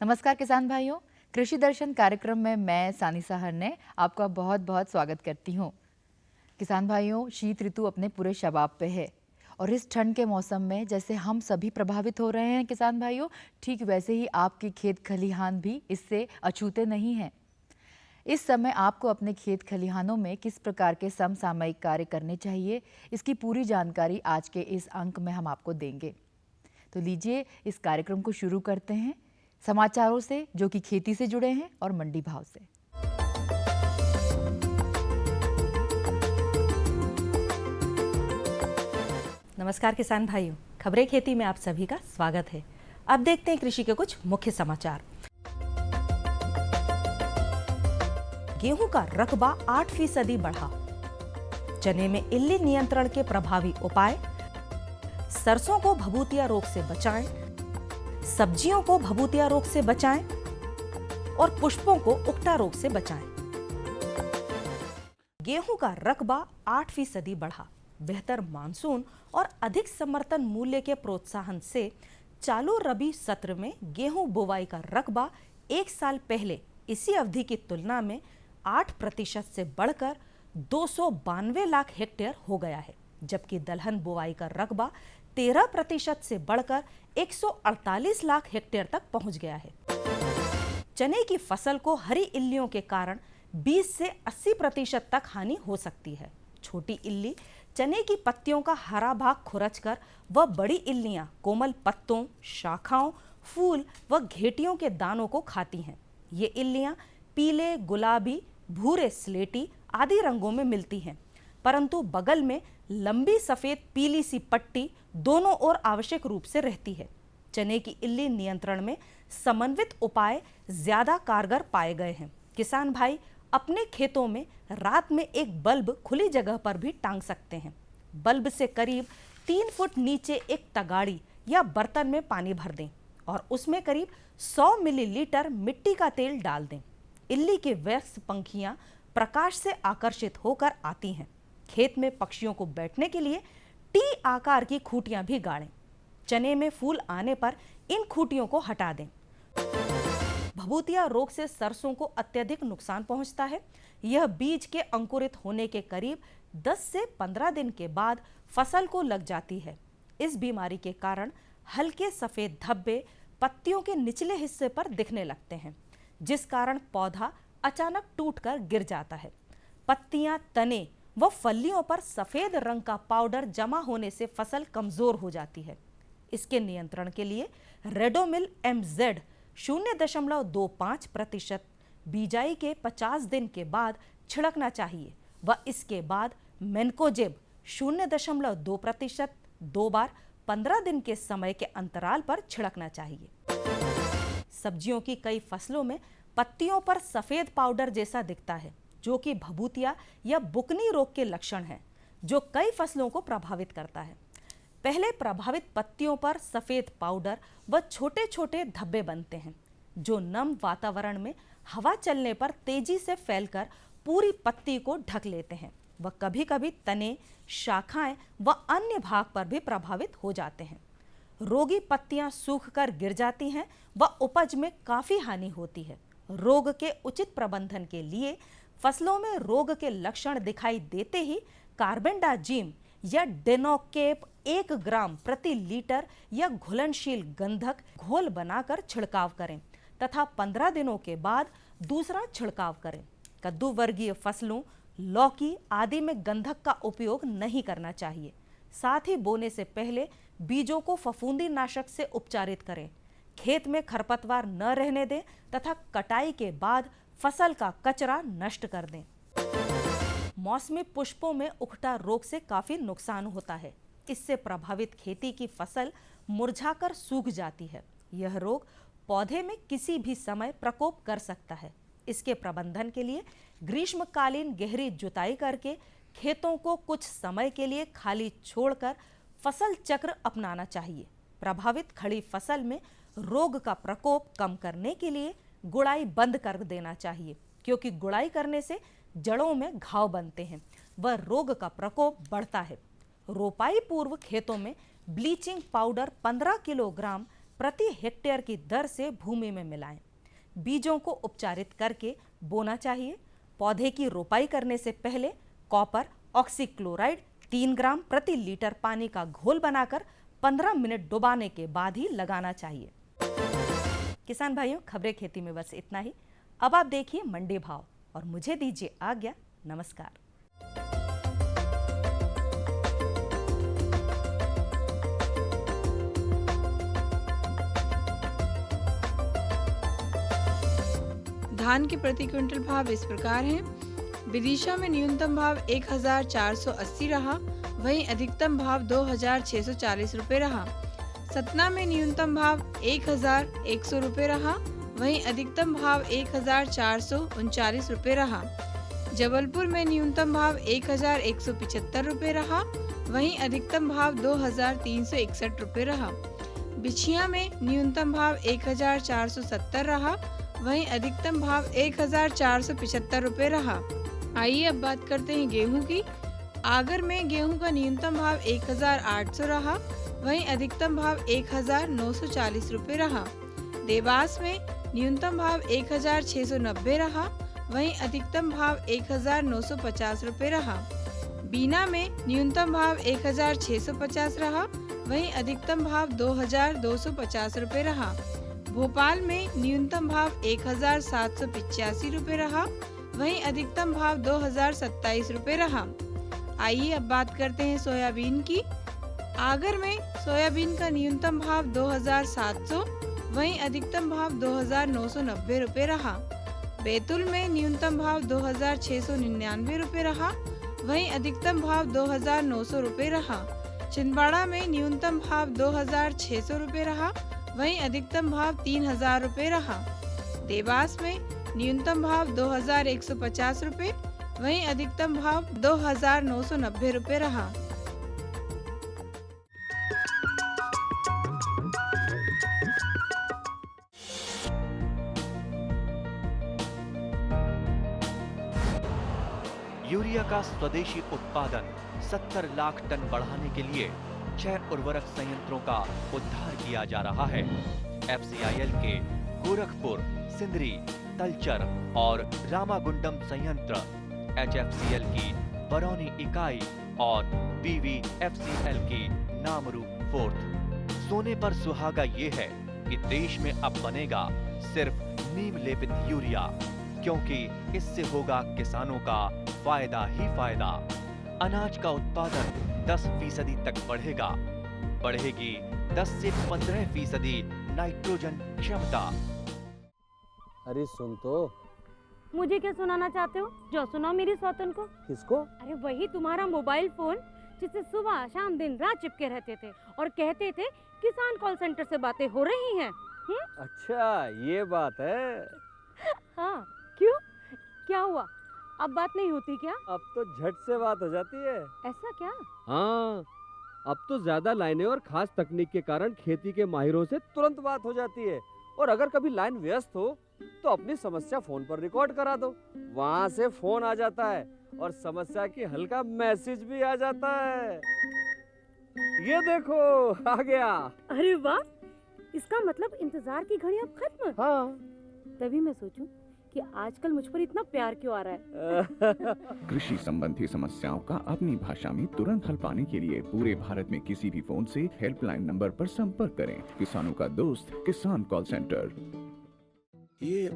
नमस्कार किसान भाइयों, कृषि दर्शन कार्यक्रम में मैं सानिसा हरने आपका बहुत बहुत स्वागत करती हूँ। किसान भाइयों, शीत ऋतु अपने पूरे शबाब पे है और इस ठंड के मौसम में जैसे हम सभी प्रभावित हो रहे हैं किसान भाइयों, ठीक वैसे ही आपके खेत खलिहान भी इससे अछूते नहीं हैं। इस समय आपको अपने खेत खलिहानों में किस प्रकार के समसामयिक कार्य करने चाहिए, इसकी पूरी जानकारी आज के इस अंक में हम आपको देंगे। तो लीजिए इस कार्यक्रम को शुरू करते हैं समाचारों से जो कि खेती से जुड़े हैं और मंडी भाव से। नमस्कार किसान भाइयों, खबरें खेती में आप सभी का स्वागत है। अब देखते हैं कृषि के कुछ मुख्य समाचार। गेहूं का रकबा 8% बढ़ा। चने में इल्ली नियंत्रण के प्रभावी उपाय। सरसों को भभूतिया रोग से बचाएं। सब्जियों को भभूतिया रोग से बचाएं और पुष्पों को उकटा रोग से बचाएं। गेहूं का रकबा 8% बढ़ा। बेहतर मानसून और अधिक समर्थन मूल्य के प्रोत्साहन से चालू रबी सत्र में गेहूं बुवाई का रकबा एक साल पहले इसी अवधि की तुलना में 8% से बढ़कर 292 लाख हेक्टेयर हो गया है, जबकि दलहन बुवाई का रकबा 13% से बढ़कर 148 लाख हेक्टेयर तक पहुंच गया है। चने की फसल को हरी इल्लियों के कारण 20 से 80% तक हानि हो सकती है। छोटी इल्ली चने की पत्तियों का हरा भाग खुरचकर व बड़ी इल्लियां कोमल पत्तों, शाखाओं, फूल व घेटियों के दानों को खाती हैं। ये इल्लियां पीले, गुलाबी, भूरे, स्लेटी आदि रंगों में मिलती हैं, परंतु बगल में लंबी सफेद पीली सी पट्टी दोनों ओर आवश्यक रूप से रहती है। चने की इल्ली नियंत्रण में समन्वित उपाय ज्यादा कारगर पाए गए हैं। किसान भाई अपने खेतों में रात में एक बल्ब खुली जगह पर भी टांग सकते हैं। बल्ब से करीब 3 फुट नीचे एक तगाड़ी या बर्तन में पानी भर दें और उसमें करीब 100 मिलीलीटर मिट्टी का तेल डाल दें। इल्ली के वयस्क पंखियां प्रकाश से आकर्षित होकर आती हैं। खेत में पक्षियों को बैठने के लिए टी आकार की खूंटियां भी गाड़ें। चने में फूल आने पर इन खूंटियों को हटा दें। भभूतिया रोग से सरसों को अत्यधिक नुकसान पहुंचता है। यह बीज के अंकुरित होने के करीब 10 से 15 दिन के बाद फसल को लग जाती है। इस बीमारी के कारण हल्के सफेद धब्बे पत्तियों के निचले हिस्से पर दिखने लगते हैं, जिस कारण पौधा अचानक टूटकर गिर जाता है। पत्तियां, तने व फलियों पर सफेद रंग का पाउडर जमा होने से फसल कमजोर हो जाती है। इसके नियंत्रण के लिए रेडोमिल MZ 0.25% बीजाई के 50 दिन के बाद छिड़कना चाहिए व इसके बाद मेनकोजेब 0.2% 2 बार 15 दिन के समय के अंतराल पर छिड़कना चाहिए। सब्जियों की कई फसलों में पत्तियों पर सफेद पाउडर जैसा दिखता है, जो कि भभूतिया या बुकनी रोग के लक्षण हैं, जो कई फसलों को प्रभावित करता है। पहले प्रभावित पत्तियों पर सफेद पाउडर व छोटे छोटे धब्बे बनते हैं, जो नम वातावरण में हवा चलने पर तेजी से फैलकर पूरी पत्ती को ढक लेते हैं व कभी कभी तने, शाखाएं व अन्य भाग पर भी प्रभावित हो जाते हैं। रोगी पत्तियां सूखकर गिर जाती हैं व उपज में काफी हानि होती है। रोग के उचित प्रबंधन के लिए फसलों में रोग के लक्षण दिखाई देते ही कार्बेंडाजिम या डेनोकेप 1 ग्राम प्रति लीटर या घुलनशील गंधक घोल बनाकर छिड़काव करें तथा 15 दिनों के बाद दूसरा छिड़काव करें। कद्दू वर्गीय फसलों, लौकी आदि में गंधक का उपयोग नहीं करना चाहिए। साथ ही बोने से पहले बीजों को फफूंदी नाशक से उपचारित करें। खेत में खरपतवार न रहने दें तथा कटाई के बाद फसल का कचरा नष्ट कर दें। मौसमी पुष्पों में उकटा रोग से काफी नुकसान होता है। इससे प्रभावित खेती की फसल मुरझाकर सूख जाती है। यह रोग पौधे में किसी भी समय प्रकोप कर सकता है। इसके प्रबंधन के लिए ग्रीष्मकालीन गहरी जुताई करके खेतों को कुछ समय के लिए खाली छोड़कर फसल चक्र अपनाना चाहिए। प्रभावित खड़ी फसल में रोग का प्रकोप कम करने के लिए गुड़ाई बंद कर देना चाहिए, क्योंकि गुड़ाई करने से जड़ों में घाव बनते हैं व रोग का प्रकोप बढ़ता है। रोपाई पूर्व खेतों में ब्लीचिंग पाउडर 15 किलोग्राम प्रति हेक्टेयर की दर से भूमि में मिलाएं। बीजों को उपचारित करके बोना चाहिए। पौधे की रोपाई करने से पहले कॉपर ऑक्सीक्लोराइड 3 ग्राम प्रति लीटर पानी का घोल बनाकर 15 मिनट डुबाने के बाद ही लगाना चाहिए। किसान भाइयों, खबरें खेती में बस इतना ही। अब आप देखिए मंडी भाव और मुझे दीजिए आज्ञा। नमस्कार। धान के प्रति क्विंटल भाव इस प्रकार हैं। विदिशा में न्यूनतम भाव 1480 रहा, वहीं अधिकतम भाव 2640 रुपये रहा। सतना में न्यूनतम भाव 1100 रुपये रहा, वहीं अधिकतम भाव 1439 रुपये रहा। जबलपुर में न्यूनतम भाव 1175 रुपये रहा, वहीं अधिकतम भाव 2361 रुपये रहा। बिछिया में न्यूनतम भाव 1470 रहा, वहीं अधिकतम भाव 1475 रुपये रहा। आइए अब बात करते हैं गेहूं की। आगर में गेहूं का न्यूनतम भाव 1800 रहा, वहीं अधिकतम भाव 1940 रुपये रहा। देवास में न्यूनतम भाव 1690 रहा, वहीं अधिकतम भाव 1950 रुपये रहा। बीना में न्यूनतम भाव 1650 रहा, वहीं अधिकतम भाव 2250 रुपये रहा। भोपाल में न्यूनतम भाव 1785 रुपये रहा, वहीं अधिकतम भाव 2027 रुपये रहा। आइए अब बात करते हैं सोयाबीन की। आगर में सोयाबीन का न्यूनतम भाव 2700, वहीं अधिकतम भाव 2990 रुपये रहा। बैतूल में न्यूनतम भाव 2699 रुपये रहा, वहीं अधिकतम भाव 2900 रुपये रहा। छिंदवाड़ा में न्यूनतम भाव 2600 रुपये रहा, वहीं अधिकतम भाव 3000 रुपये रहा। देवास में न्यूनतम भाव 2150 रुपये, वहीं अधिकतम भाव 2990 रुपये रहा। यूरिया का स्वदेशी उत्पादन 70 लाख टन बढ़ाने के लिए 6 उर्वरक संयंत्रों का उद्धार किया जा रहा है। FCIL के गोरखपुर, सिंदरी, तलचर और रामागुंडम संयंत्र, HFCL की बरौनी इकाई और BVFCL की नामरू फोर्थ। सोने पर सुहागा ये है कि देश में अब बनेगा सिर्फ नीम लेपित यूरिया, क्योंकि इससे होगा किसानों का फायदा ही फायदा। अनाज का उत्पादन 10% तक बढ़ेगा। बढ़ेगी 10 से 15% नाइट्रोजन क्षमता। अरे सुन तो। मुझे क्या सुनाना चाहते हो? जो सुनाओ मेरी सौतन को। किसको? अरे वही तुम्हारा मोबाइल फोन जिससे सुबह शाम दिन रात चिपके रहते थे और कहते थे किसान कॉल सेंटर से बातें हो रही हैं। अच्छा ये बात है। हाँ, क्यों? क्या हुआ? अब बात नहीं होती क्या? अब तो झट से बात हो जाती है। ऐसा क्या? हाँ, अब तो ज्यादा लाइनें और खास तकनीक के कारण खेती के माहिरों से तुरंत बात हो जाती है। और अगर कभी लाइन व्यस्त हो तो अपनी समस्या फोन पर रिकॉर्ड करा दो, वहाँ से फोन आ जाता है और समस्या की हल का मैसेज भी आ जाता है। ये देखो आ गया। अरे वाह, इसका मतलब इंतजार की घड़ी अब खत्म। हाँ। तभी मैं सोचूं कि आजकल मुझ पर इतना प्यार क्यों आ रहा है। कृषि संबंधी समस्याओं का अपनी भाषा में तुरंत हल पाने के लिए पूरे भारत में किसी भी फोन से हेल्पलाइन नंबर पर संपर्क करें। किसानों का दोस्त किसान कॉल सेंटर। ये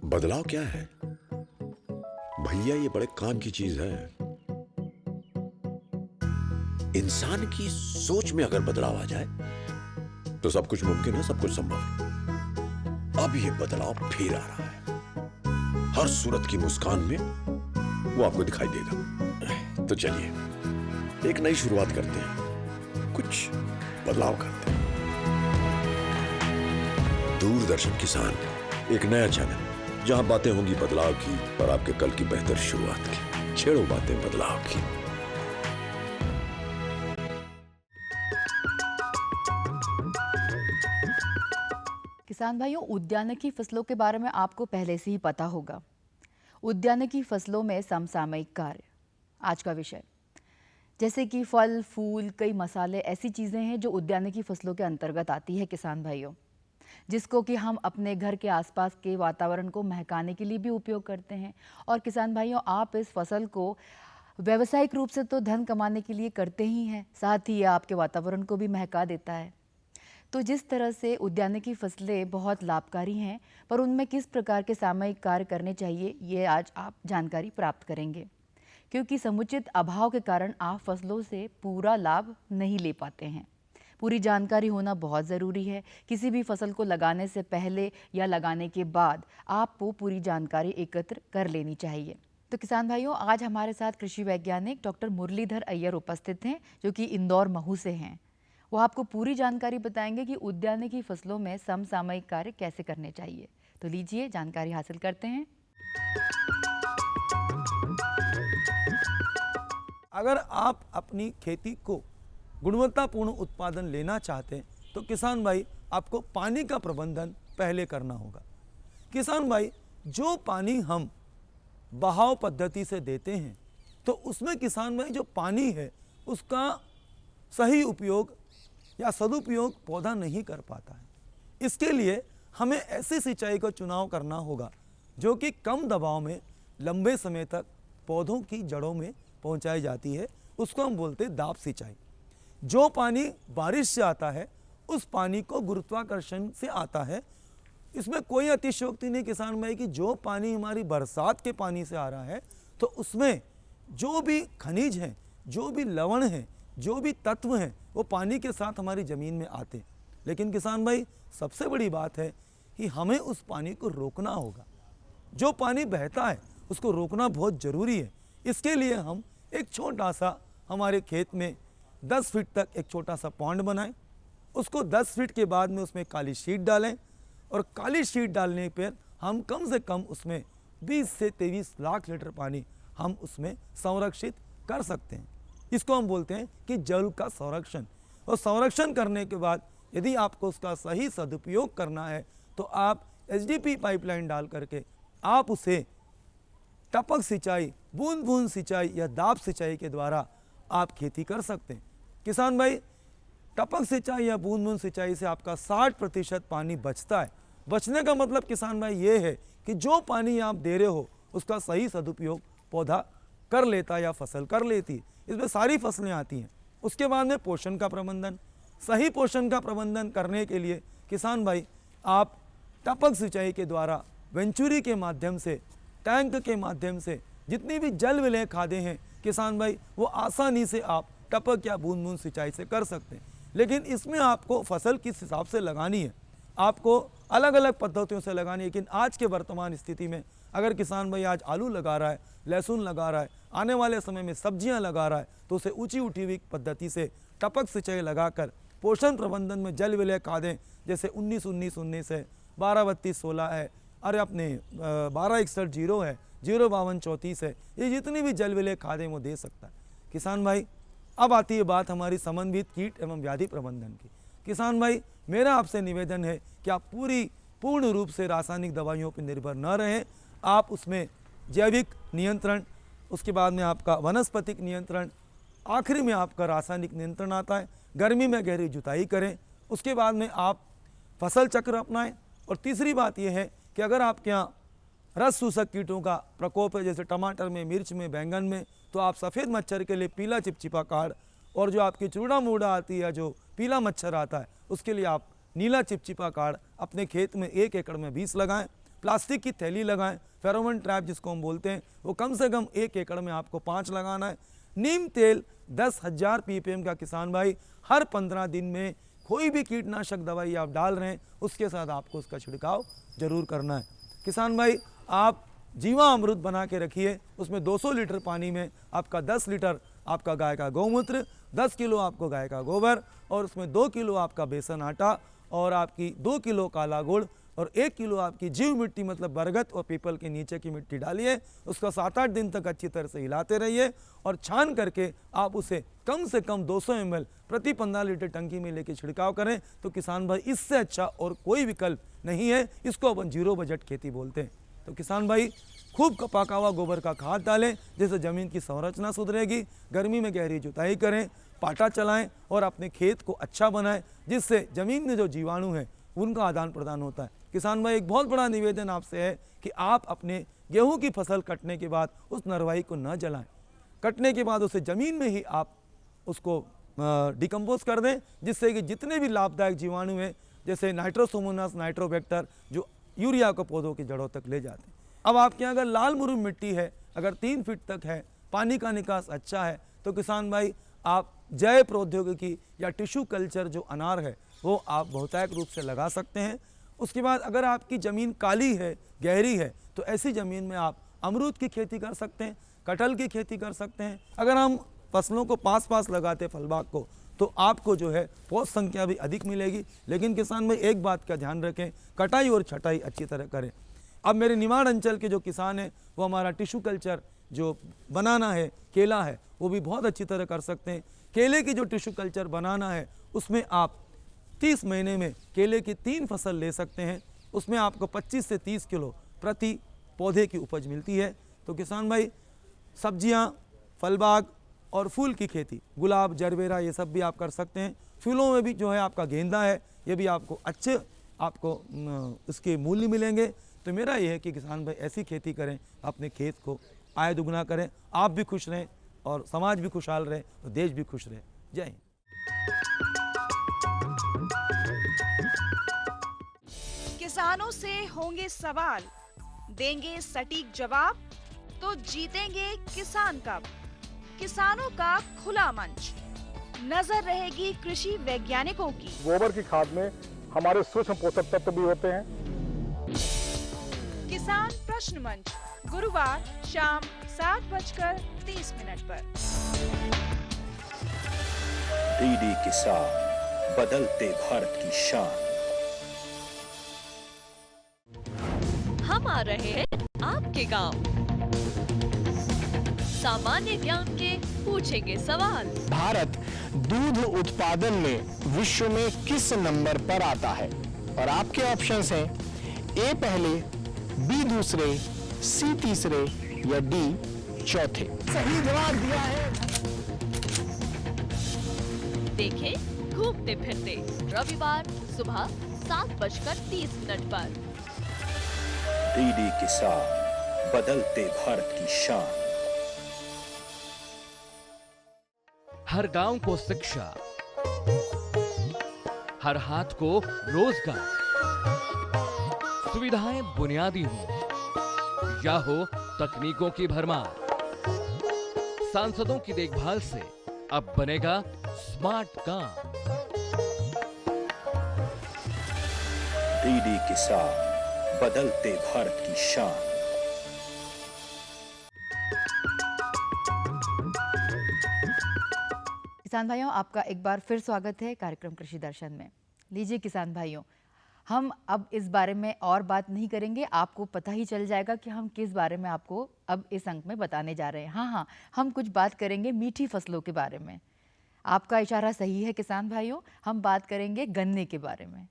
बदलाव क्या है भैया? ये बड़े काम की चीज है। इंसान की सोच में अगर बदलाव आ जाए तो सब कुछ मुमकिन है, सब कुछ संभव है। अब ये बदलाव फिर आ रहा है। हर सूरत की मुस्कान में वो आपको दिखाई देगा। तो चलिए एक नई शुरुआत करते हैं, कुछ बदलाव करते हैं। दूरदर्शन किसान, एक नया चैनल जहां बातें होंगी बदलाव की और आपके कल की बेहतर शुरुआत की। छेड़ो बातें बदलाव की। किसान भाइयों, उद्यानिकी फसलों के बारे में आपको पहले से ही पता होगा। उद्यानिकी फसलों में समसामयिक कार्य आज का विषय। जैसे कि फल, फूल, कई मसाले ऐसी चीज़ें हैं जो उद्यानिकी फसलों के अंतर्गत आती है किसान भाइयों, जिसको कि हम अपने घर के आसपास के वातावरण को महकाने के लिए भी उपयोग करते हैं। और किसान भाइयों, आप इस फसल को व्यावसायिक रूप से तो धन कमाने के लिए करते ही हैं, साथ ही ये आपके वातावरण को भी महका देता है। तो जिस तरह से उद्यानिकी फसलें बहुत लाभकारी हैं, पर उनमें किस प्रकार के सामयिक कार्य करने चाहिए, ये आज आप जानकारी प्राप्त करेंगे, क्योंकि समुचित अभाव के कारण आप फसलों से पूरा लाभ नहीं ले पाते हैं। पूरी जानकारी होना बहुत ज़रूरी है। किसी भी फसल को लगाने से पहले या लगाने के बाद आपको पूरी जानकारी एकत्र कर लेनी चाहिए। तो किसान भाइयों, आज हमारे साथ कृषि वैज्ञानिक डॉक्टर मुरलीधर अय्यर उपस्थित हैं, जो कि इंदौर महू से हैं। वो आपको पूरी जानकारी बताएंगे कि उद्यानिकी फसलों में समसामयिक कार्य कैसे करने चाहिए। तो लीजिए जानकारी हासिल करते हैं। अगर आप अपनी खेती को गुणवत्तापूर्ण उत्पादन लेना चाहते हैं तो किसान भाई आपको पानी का प्रबंधन पहले करना होगा। किसान भाई, जो पानी हम बहाव पद्धति से देते हैं तो उसमें किसान भाई जो पानी है उसका सही उपयोग या सदुपयोग पौधा नहीं कर पाता है। इसके लिए हमें ऐसी सिंचाई का चुनाव करना होगा जो कि कम दबाव में लंबे समय तक पौधों की जड़ों में पहुंचाई जाती है। उसको हम बोलते हैं दाब सिंचाई। जो पानी बारिश से आता है उस पानी को गुरुत्वाकर्षण से आता है। इसमें कोई अतिशयोक्ति नहीं किसान भाई कि जो पानी हमारी बरसात के पानी से आ रहा है तो उसमें जो भी खनिज हैं, जो भी लवण हैं, जो भी तत्व हैं, वो पानी के साथ हमारी ज़मीन में आते हैं। लेकिन किसान भाई, सबसे बड़ी बात है कि हमें उस पानी को रोकना होगा। जो पानी बहता है उसको रोकना बहुत ज़रूरी है। इसके लिए हम एक छोटा सा हमारे खेत में 10 फीट तक एक छोटा सा पॉन्ड बनाएं। उसको 10 फीट के बाद में उसमें काली शीट डालें और काली शीट डालने पर हम कम से कम उसमें 20 से 23 लाख लीटर पानी हम उसमें संरक्षित कर सकते हैं। इसको हम बोलते हैं कि जल का संरक्षण। और संरक्षण करने के बाद यदि आपको उसका सही सदुपयोग करना है तो आप एचडीपी पाइपलाइन डाल करके आप उसे टपक सिंचाई, बूंद बूंद सिंचाई या दाब सिंचाई के द्वारा आप खेती कर सकते हैं। किसान भाई, टपक सिंचाई या बूंद बूंद सिंचाई से आपका 60% पानी बचता है। बचने का मतलब किसान भाई ये है कि जो पानी आप दे रहे हो उसका सही सदुपयोग पौधा कर लेता या फसल कर लेती। इसमें सारी फसलें आती हैं। उसके बाद में पोषण का प्रबंधन। सही पोषण का प्रबंधन करने के लिए किसान भाई आप टपक सिंचाई के द्वारा वेंचुरी के माध्यम से, टैंक के माध्यम से जितनी भी जल विलय खादें हैं किसान भाई वो आसानी से आप टपक या बूंद बूंद सिंचाई से कर सकते हैं। लेकिन इसमें आपको फसल किस हिसाब से लगानी है, आपको अलग अलग पद्धतियों से लगानी है। लेकिन आज के वर्तमान स्थिति में अगर किसान भाई आज आलू लगा रहा है, लहसुन लगा रहा है, आने वाले समय में सब्जियां लगा रहा है तो उसे ऊंची उठी हुई पद्धति से टपक सिंचाई लगाकर पोषण प्रबंधन में जल विलय खादें जैसे 19-19-19 है, 12-32-16 है, अरे अपने 12-61-0 है, 0-52-34 है, ये जितनी भी जल विलय खादें वो दे सकता है। किसान भाई, अब आती है बात हमारी समन्वित कीट एवं व्याधि प्रबंधन की। किसान भाई, मेरा आपसे निवेदन है कि आप पूर्ण रूप से रासायनिक दवाइयों पर निर्भर न रहें। आप उसमें जैविक नियंत्रण, उसके बाद में आपका वनस्पतिक नियंत्रण, आखिरी में आपका रासायनिक नियंत्रण आता है। गर्मी में गहरी जुताई करें, उसके बाद में आप फसल चक्र अपनाएं। और तीसरी बात यह है कि अगर आपके यहाँ रस सूसक कीटों का प्रकोप है जैसे टमाटर में, मिर्च में, बैंगन में, तो आप सफ़ेद मच्छर के लिए पीला चिपचिपा कार्ड, और जो आपकी चूड़ा मूड़ा आती है, जो पीला मच्छर आता है, उसके लिए आप नीला चिपचिपा कार्ड अपने खेत में 1 एकड़ में 20 लगाएं। प्लास्टिक की थैली लगाएं। फेरोमोन ट्रैप जिसको हम बोलते हैं वो कम से कम 1 एकड़ में आपको 5 लगाना है। नीम तेल 10,000 ppm का किसान भाई हर 15 दिन में कोई भी कीटनाशक दवाई आप डाल रहे हैं उसके साथ आपको उसका छिड़काव जरूर करना है। किसान भाई, आप जीवा अमृत बना के रखिए। उसमें 200 लीटर पानी में आपका 10 लीटर आपका गाय का गौमूत्र, 10 किलो आपको गाय का गोबर, और उसमें 2 किलो आपका बेसन आटा, और आपकी 2 किलो काला गुड़, और 1 किलो आपकी जीव मिट्टी मतलब बरगद और पीपल के नीचे की मिट्टी डालिए। उसका 7-8 दिन तक अच्छी तरह से हिलाते रहिए और छान करके आप उसे कम से कम 200 ml प्रति 15 लीटर टंकी में लेके छिड़काव करें। तो किसान भाई, इससे अच्छा और कोई विकल्प नहीं है। इसको अपन जीरो बजट खेती बोलते हैं। तो किसान भाई खूब पका हुआ गोबर का खाद डालें, जिससे ज़मीन की संरचना सुधरेगी। गर्मी में गहरी जुताई करें, पाटा चलाएं और अपने खेत को अच्छा बनाएं, जिससे ज़मीन में जो जीवाणु हैं उनका आदान प्रदान होता है। किसान भाई एक बहुत बड़ा निवेदन आपसे है कि आप अपने गेहूं की फसल कटने के बाद उस नरवाई को न जलाएं। कटने के बाद उसे ज़मीन में ही आप उसको डिकम्पोज कर दें, जिससे कि जितने भी लाभदायक जीवाणु हैं जैसे नाइट्रोसोमोनास, नाइट्रोबैक्टर, जो यूरिया को पौधों की जड़ों तक ले जाते हैं। अब आपके यहाँ अगर लाल मुरुम मिट्टी है, अगर 3 फीट तक है, पानी का निकास अच्छा है, तो किसान भाई आप जैव प्रौद्योगिकी या टिश्यू कल्चर जो अनार है वो आप बहुतायत रूप से लगा सकते हैं। उसके बाद अगर आपकी ज़मीन काली है, गहरी है, तो ऐसी ज़मीन में आप अमरूद की खेती कर सकते हैं, कटहल की खेती कर सकते हैं। अगर हम फसलों को पास पास लगाते फल बाग को, तो आपको जो है पौध संख्या भी अधिक मिलेगी। लेकिन किसान भाई एक बात का ध्यान रखें, कटाई और छटाई अच्छी तरह करें। अब मेरे निमाड़ अंचल के जो किसान हैं वो हमारा टिश्यू कल्चर जो बनाना है, केला है, वो भी बहुत अच्छी तरह कर सकते हैं। केले की जो टिश्यू कल्चर बनाना है उसमें आप 30 महीने में केले की 3 फसल ले सकते हैं। उसमें आपको 25 से 30 किलो प्रति पौधे की उपज मिलती है। तो किसान भाई सब्जियां, फल बाग और फूल की खेती, गुलाब, जरबेरा, ये सब भी आप कर सकते हैं। फूलों में भी जो है आपका गेंदा है, ये भी आपको अच्छे इसके मूल्य मिलेंगे। तो मेरा ये है कि किसान भाई ऐसी खेती करें, अपने खेत को आय दुगना करें, आप भी खुश रहें और समाज भी खुशहाल रहे और देश भी खुश रहे। जय हिंद। किसानों से होंगे सवाल, देंगे सटीक जवाब, तो जीतेंगे किसान कप। किसानों का खुला मंच, नजर रहेगी कृषि वैज्ञानिकों की। गोबर की खाद में हमारे सूक्ष्म पोषक तत्व भी होते हैं। किसान प्रश्न मंच, गुरुवार शाम 7:30 पर। डीडी किसान, बदलते भारत की शान। हम आ रहे हैं आपके गांव, सामान्य ज्ञान के पूछेंगे सवाल। भारत दूध उत्पादन में विश्व में किस नंबर पर आता है? और आपके ऑप्शंस हैं ए पहले, बी दूसरे, सी तीसरे या डी चौथे। सही जवाब दिया है। देखें घूमते फिरते रविवार सुबह 7:30 पर। डीडी किसान, बदलते भारत की शान। हर गांव को शिक्षा, हर हाथ को रोजगार, सुविधाएं बुनियादी हो या हो तकनीकों की भरमार, सांसदों की देखभाल से अब बनेगा स्मार्ट काम। डीडी किसान, बदलते भारत की शान। किसान भाइयों, आपका एक बार फिर स्वागत है कार्यक्रम कृषि दर्शन में। लीजिए किसान भाइयों, हम अब इस बारे में और बात नहीं करेंगे, आपको पता ही चल जाएगा कि हम किस बारे में आपको अब इस अंक में बताने जा रहे हैं। हाँ, हम कुछ बात करेंगे मीठी फसलों के बारे में। आपका इशारा सही है किसान भाइयों, हम बात करेंगे गन्ने के बारे में।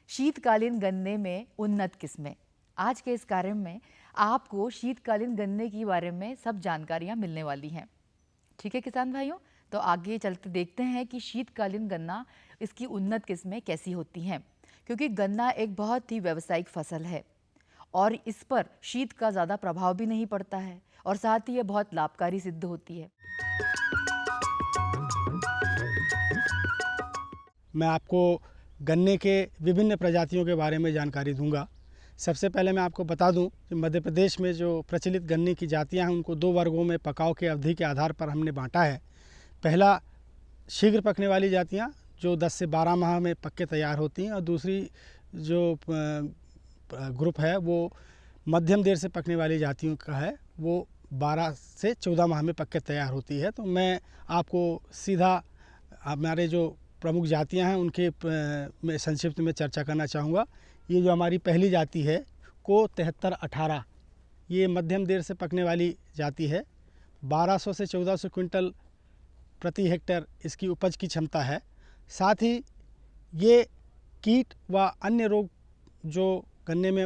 शीतकालीन गन्ने में उन्नत किस्में। आज के इस कार्यक्रम में आपको शीतकालीन गन्ने के बारे में सब जानकारियाँ मिलने वाली हैं। ठीक है किसान भाइयों, तो आगे चलते देखते हैं कि शीतकालीन गन्ना, इसकी उन्नत किस्में कैसी होती हैं, क्योंकि गन्ना एक बहुत ही व्यावसायिक फसल है और इस पर शीत का ज़्यादा प्रभाव भी नहीं पड़ता है और साथ ही ये बहुत लाभकारी सिद्ध होती है। मैं आपको गन्ने के विभिन्न प्रजातियों के बारे में जानकारी दूंगा। सबसे पहले मैं आपको बता दूं कि मध्य प्रदेश में जो प्रचलित गन्ने की जातियां हैं उनको 2 वर्गों में पकाव के अवधि के आधार पर हमने बांटा है। पहला, शीघ्र पकने वाली जातियां जो 10 से 12 माह में पक के तैयार होती हैं, और दूसरी जो ग्रुप है वो मध्यम देर से पकने वाली जातियों का है, वो 12 से 14 माह में पक के तैयार होती है। तो मैं आपको सीधा हमारे जो प्रमुख जातियां हैं उनके में संक्षिप्त में चर्चा करना चाहूँगा। ये जो हमारी पहली जाति है को 7318, ये मध्यम देर से पकने वाली जाति है। 1200 से 1400 क्विंटल प्रति हेक्टेयर इसकी उपज की क्षमता है। साथ ही ये कीट व अन्य रोग जो गन्ने में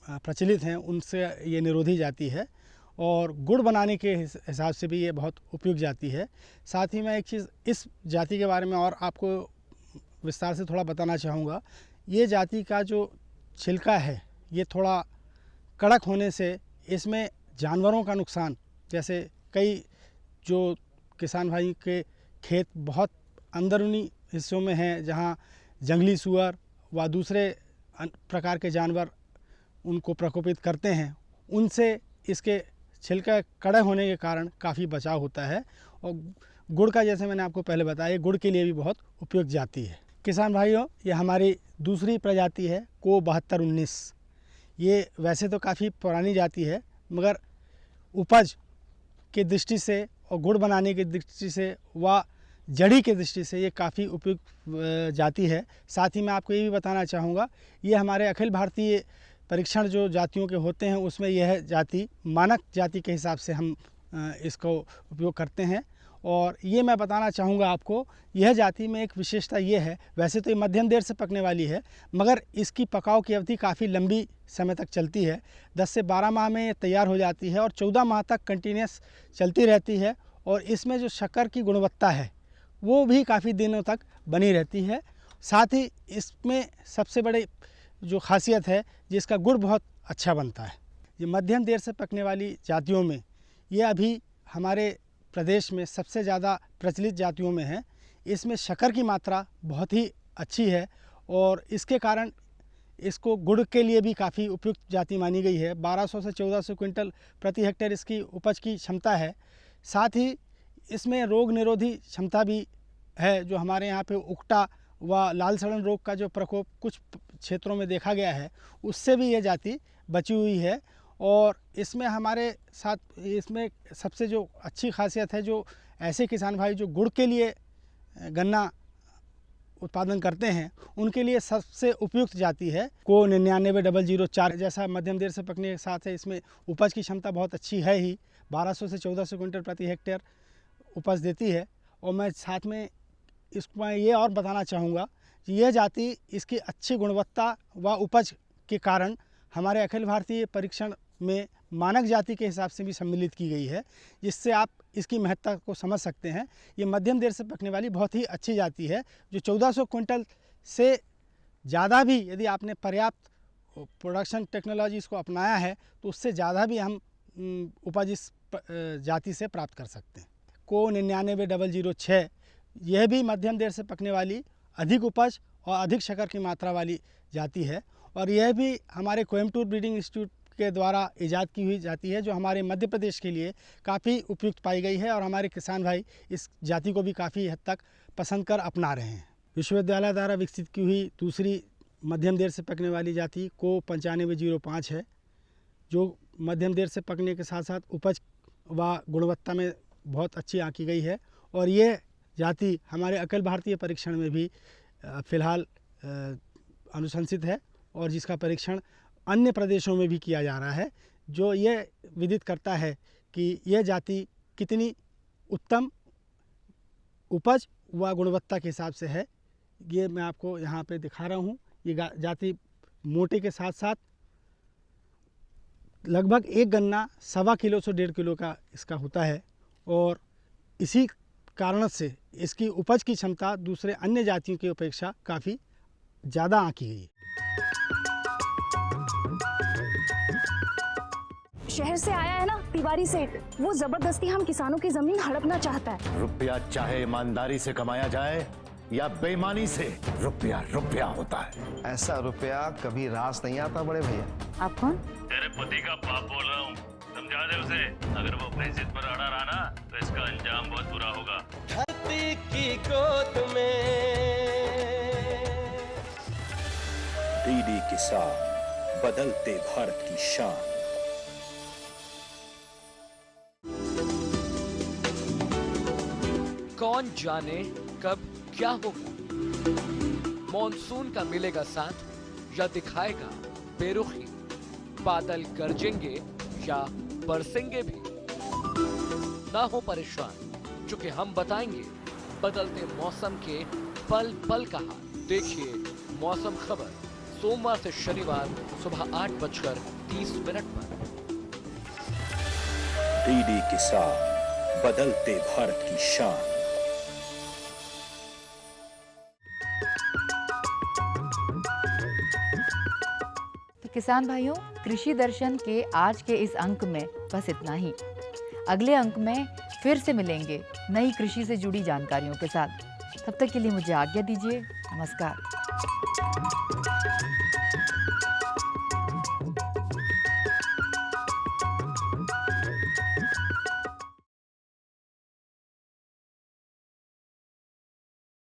प्रचलित हैं उनसे ये निरोधी जाती है और गुड़ बनाने के हिसाब से भी ये बहुत उपयुक्त जाति है। साथ ही मैं एक चीज़ इस जाति के बारे में और आपको विस्तार से थोड़ा बताना चाहूँगा। ये जाति का जो छिलका है ये थोड़ा कड़क होने से इसमें जानवरों का नुकसान, जैसे कई जो किसान भाई के खेत बहुत अंदरूनी हिस्सों में हैं जहाँ जंगली सूअर व दूसरे प्रकार के जानवर उनको प्रकोपित करते हैं, उनसे इसके छिलका कड़क होने के कारण काफ़ी बचाव होता है। और गुड़ का, जैसे मैंने आपको पहले बताया, गुड़ के लिए भी बहुत उपयुक्त जाति है। किसान भाइयों, ये हमारी दूसरी प्रजाति है को 7219। ये वैसे तो काफ़ी पुरानी जाति है, मगर उपज की दृष्टि से और गुड़ बनाने की दृष्टि से व जड़ी की दृष्टि से ये काफ़ी उपयुक्त जाति है। साथ ही मैं आपको ये भी बताना चाहूँगा, ये हमारे अखिल भारतीय परीक्षण जो जातियों के होते हैं उसमें यह जाति मानक जाति के हिसाब से हम इसको उपयोग करते हैं। और ये मैं बताना चाहूँगा आपको, यह जाति में एक विशेषता ये है, वैसे तो ये मध्यम देर से पकने वाली है, मगर इसकी पकाव की अवधि काफ़ी लंबी समय तक चलती है। 10 से 12 माह में ये तैयार हो जाती है और 14 माह तक कंटिन्यूस चलती रहती है। और इसमें जो शक्कर की गुणवत्ता है वो भी काफ़ी दिनों तक बनी रहती है। साथ ही इसमें सबसे बड़ी जो खासियत है, जिसका गुड़ बहुत अच्छा बनता है। ये मध्यम देर से पकने वाली जातियों में ये अभी हमारे प्रदेश में सबसे ज़्यादा प्रचलित जातियों में है। इसमें शक्कर की मात्रा बहुत ही अच्छी है और इसके कारण इसको गुड़ के लिए भी काफ़ी उपयुक्त जाति मानी गई है। 1200 से 1400 क्विंटल प्रति हेक्टेयर इसकी उपज की क्षमता है। साथ ही इसमें रोग निरोधी क्षमता भी है। जो हमारे यहाँ पे उकटा व लाल सड़न रोग का जो प्रकोप कुछ क्षेत्रों में देखा गया है, उससे भी ये जाति बची हुई है। और इसमें हमारे साथ इसमें सबसे जो अच्छी खासियत है, जो ऐसे किसान भाई जो गुड़ के लिए गन्ना उत्पादन करते हैं, उनके लिए सबसे उपयुक्त जाति है को 99-004। जैसा मध्यम देर से पकने के साथ है, इसमें उपज की क्षमता बहुत अच्छी है ही, 1200 से 1400 क्विंटल प्रति हेक्टेयर उपज देती है। और मैं साथ में इसको ये और बताना चाहूँगा कि यह जाति इसकी अच्छी गुणवत्ता व उपज के कारण हमारे अखिल भारतीय परीक्षण में मानक जाति के हिसाब से भी सम्मिलित की गई है, जिससे आप इसकी महत्ता को समझ सकते हैं। ये मध्यम देर से पकने वाली बहुत ही अच्छी जाति है, जो 1400 क्विंटल से ज़्यादा भी यदि आपने पर्याप्त प्रोडक्शन टेक्नोलॉजीज़ को अपनाया है तो उससे ज़्यादा भी हम उपज इस जाति से प्राप्त कर सकते हैं। को 99-006 यह भी मध्यम देर से पकने वाली, अधिक उपज और अधिक शक्कर की मात्रा वाली जाति है। और यह भी हमारे कोयम्बटूर ब्रीडिंग इंस्टीट्यूट के द्वारा इजाद की हुई जाति है, जो हमारे मध्य प्रदेश के लिए काफ़ी उपयुक्त पाई गई है। और हमारे किसान भाई इस जाति को भी काफ़ी हद तक पसंद कर अपना रहे हैं। विश्वविद्यालय द्वारा विकसित की हुई दूसरी मध्यम देर से पकने वाली जाति को 95-05 है, जो मध्यम देर से पकने के साथ साथ उपज व गुणवत्ता में बहुत अच्छी आंकी गई है। और ये जाति हमारे अखिल भारतीय परीक्षण में भी फ़िलहाल अनुशंसित है और जिसका परीक्षण अन्य प्रदेशों में भी किया जा रहा है, जो ये विदित करता है कि यह जाति कितनी उत्तम उपज व गुणवत्ता के हिसाब से है। ये मैं आपको यहाँ पे दिखा रहा हूँ। ये जाति मोटे के साथ साथ लगभग एक गन्ना 1.25 किलो से 1.5 किलो का इसका होता है। और इसी कारण से इसकी उपज की क्षमता दूसरे अन्य जातियों की अपेक्षा काफ़ी ज़्यादा आंकी गई है। शहर से आया है ना तिवारी सेठ, वो जबरदस्ती हम किसानों की जमीन हड़पना चाहता है। रुपया चाहे ईमानदारी से कमाया जाए या बेईमानी से, रुपया रुपया होता है। ऐसा रुपया कभी रास नहीं आता बड़े भैया। आप कौन? तेरे पति का बाप बोल रहा हूँ, समझा दे उसे। अगर वो अपनी जिद पर अड़ा रहा ना तो इसका अंजाम बहुत बुरा होगा। धरती की गोद में डीडी किसान, बदलते भारत की शान। कौन जाने कब क्या होगा, मॉनसून का मिलेगा साथ या दिखाएगा बेरुखी, बादल गरजेंगे या बरसेंगे भी। ना हो परेशान, क्योंकि हम बताएंगे बदलते मौसम के पल पल का हाल। देखिए मौसम खबर सोमवार से शनिवार सुबह 8:30 पर। डीडी किसान, बदलते भारत की शान। तो किसान भाइयों, कृषि दर्शन के आज के इस अंक में बस इतना ही। अगले अंक में फिर से मिलेंगे नई कृषि से जुड़ी जानकारियों के साथ। तब तक के लिए मुझे आज्ञा दीजिए। नमस्कार।